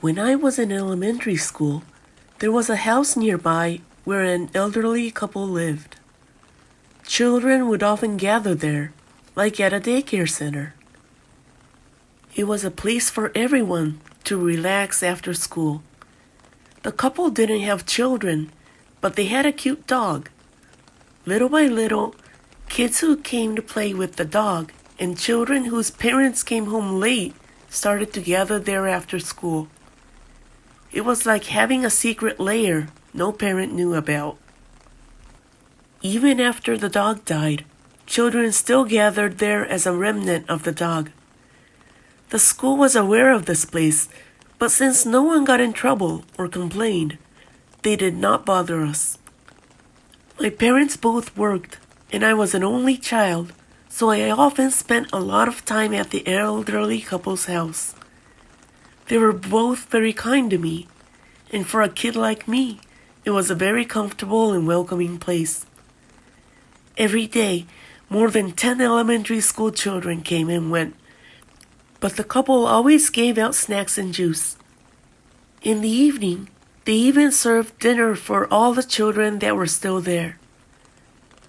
When I was in elementary school, there was a house nearby where an elderly couple lived. Children would often gather there, like at a daycare center. It was a place for everyone to relax after school. The couple didn't have children, but they had a cute dog. Little by little, kids who came to play with the dog and children whose parents came home late started to gather there after school. It was like having a secret lair no parent knew about. Even after the dog died, children still gathered there as a remnant of the dog. The school was aware of this place, but since no one got in trouble or complained, they did not bother us. My parents both worked, and I was an only child, so I often spent a lot of time at the elderly couple's house. They were both very kind to me, and for a kid like me, it was a very comfortable and welcoming place. Every day, more than 10 elementary school children came and went, but the couple always gave out snacks and juice. In the evening, they even served dinner for all the children that were still there.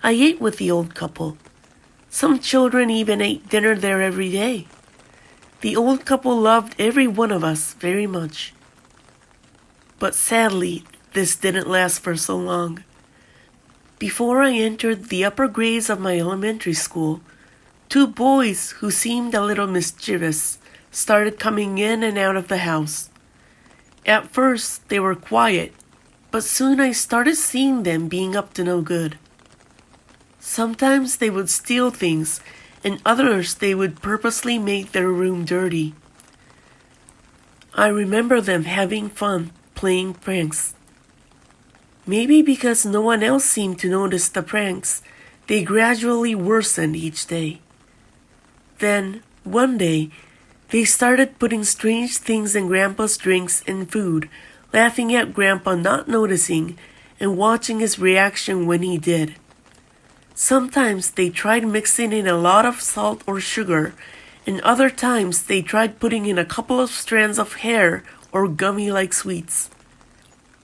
I ate with the old couple. Some children even ate dinner there every day. The old couple loved every one of us very much. But sadly, this didn't last for so long. Before I entered the upper grades of my elementary school, 2 boys who seemed a little mischievous started coming in and out of the house. At first, they were quiet, but soon I started seeing them being up to no good. Sometimes they would steal things, and others they would purposely make their room dirty. I remember them having fun playing pranks. Maybe because no one else seemed to notice the pranks, they gradually worsened each day. Then, one day, they started putting strange things in Grandpa's drinks and food, laughing at Grandpa not noticing and watching his reaction when he did. Sometimes they tried mixing in a lot of salt or sugar, and other times they tried putting in a couple of strands of hair or gummy-like sweets.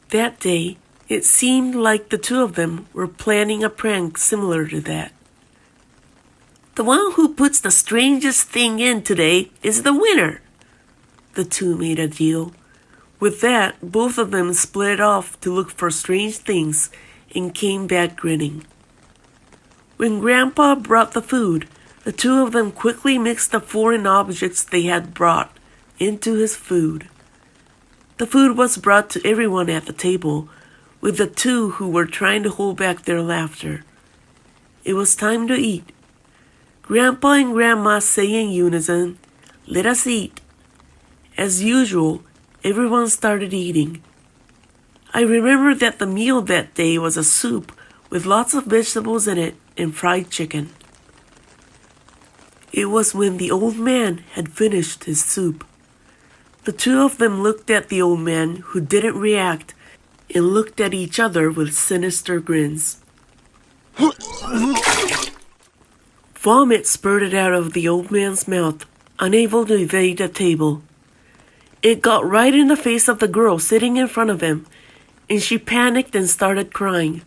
That day, it seemed like the 2 of them were planning a prank similar to that. "The one who puts the strangest thing in today is the winner," the 2 made a deal. With that, both of them split off to look for strange things and came back grinning. When Grandpa brought the food, the 2 of them quickly mixed the foreign objects they had brought into his food. The food was brought to everyone at the table, with the 2 who were trying to hold back their laughter. It was time to eat. Grandpa and Grandma say in unison, "Let us eat." As usual, everyone started eating. I remember that the meal that day was a soup with lots of vegetables in it and fried chicken. It was when the old man had finished his soup. The 2 of them looked at the old man, who didn't react, and looked at each other with sinister grins. Vomit spurted out of the old man's mouth, unable to evade the table. It got right in the face of the girl sitting in front of him, and she panicked and started crying.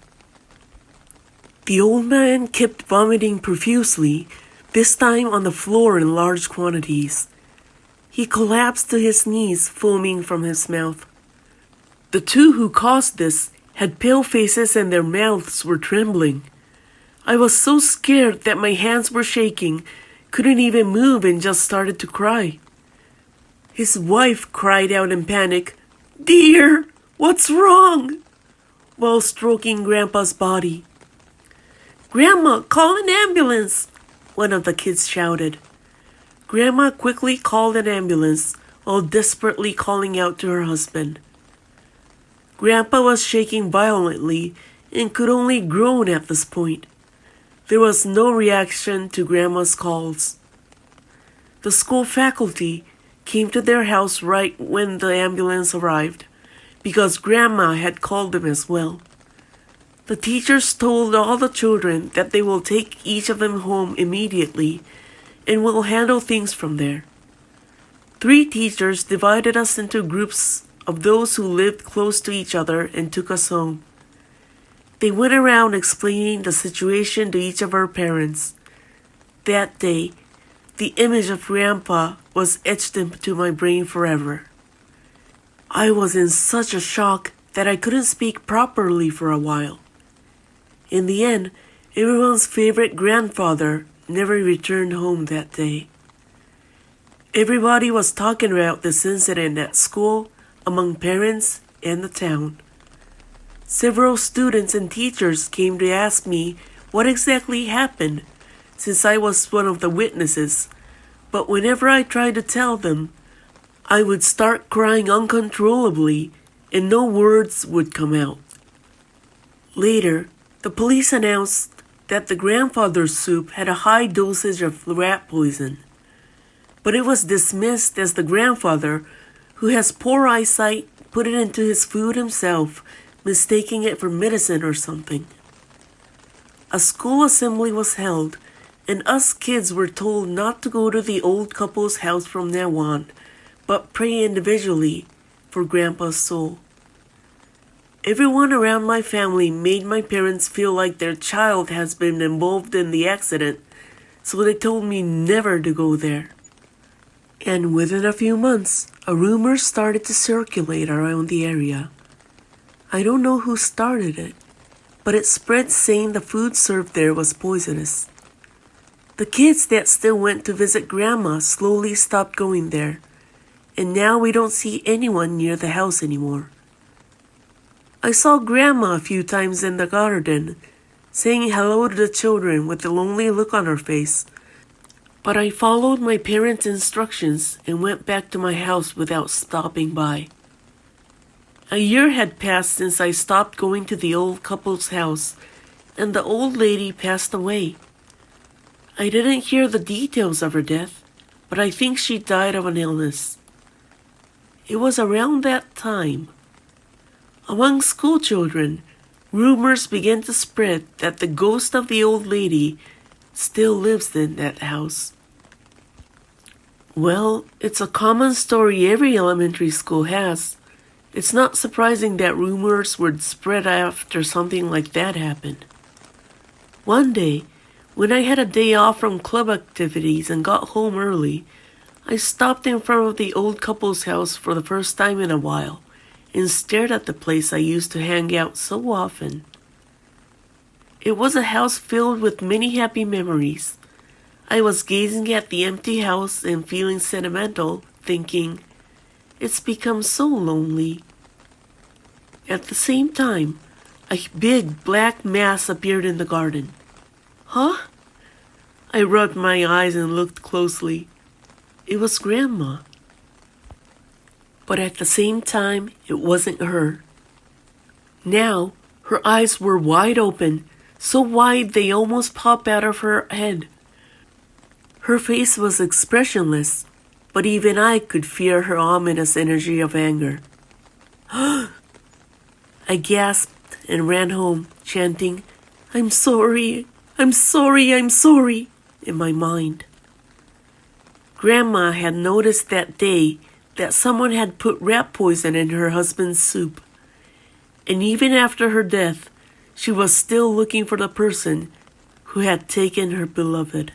The old man kept vomiting profusely, this time on the floor in large quantities. He collapsed to his knees, foaming from his mouth. The 2 who caused this had pale faces and their mouths were trembling. I was so scared that my hands were shaking, couldn't even move, and just started to cry. His wife cried out in panic, "Dear, what's wrong?" while stroking Grandpa's body. "Grandma, call an ambulance," one of the kids shouted. Grandma quickly called an ambulance while desperately calling out to her husband. Grandpa was shaking violently and could only groan at this point. There was no reaction to Grandma's calls. The school faculty came to their house right when the ambulance arrived, because Grandma had called them as well. The teachers told all the children that they will take each of them home immediately and will handle things from there. 3 teachers divided us into groups of those who lived close to each other and took us home. They went around explaining the situation to each of our parents. That day, the image of Grandpa was etched into my brain forever. I was in such a shock that I couldn't speak properly for a while. In the end, everyone's favorite grandfather never returned home that day. Everybody was talking about this incident at school, among parents, and the town. Several students and teachers came to ask me what exactly happened, since I was one of the witnesses, but whenever I tried to tell them, I would start crying uncontrollably and no words would come out. Later, the police announced that the grandfather's soup had a high dosage of rat poison, but it was dismissed as the grandfather, who has poor eyesight, put it into his food himself, mistaking it for medicine or something. A school assembly was held, and us kids were told not to go to the old couple's house from now on, but pray individually for Grandpa's soul. Everyone around my family made my parents feel like their child has been involved in the accident, so they told me never to go there. And within a few months, a rumor started to circulate around the area. I don't know who started it, but it spread saying the food served there was poisonous. The kids that still went to visit Grandma slowly stopped going there, and now we don't see anyone near the house anymore. I saw Grandma a few times in the garden, saying hello to the children with a lonely look on her face, but I followed my parents' instructions and went back to my house without stopping by. A year had passed since I stopped going to the old couple's house, and the old lady passed away. I didn't hear the details of her death, but I think she died of an illness. It was around that time. Among school children, rumors began to spread that the ghost of the old lady still lives in that house. Well, it's a common story every elementary school has. It's not surprising that rumors would spread after something like that happened. One day, when I had a day off from club activities and got home early, I stopped in front of the old couple's house for the first time in a while and stared at the place I used to hang out so often. It was a house filled with many happy memories. I was gazing at the empty house and feeling sentimental, thinking, it's become so lonely. At the same time, a big black mass appeared in the garden. Huh? I rubbed my eyes and looked closely. It was Grandma. But at the same time, it wasn't her. Now, her eyes were wide open, so wide they almost popped out of her head. Her face was expressionless, but even I could feel her ominous energy of anger. I gasped and ran home, chanting, I'm sorry, I'm sorry, I'm sorry, in my mind. Grandma had noticed that day that someone had put rat poison in her husband's soup. And even after her death, she was still looking for the person who had taken her beloved.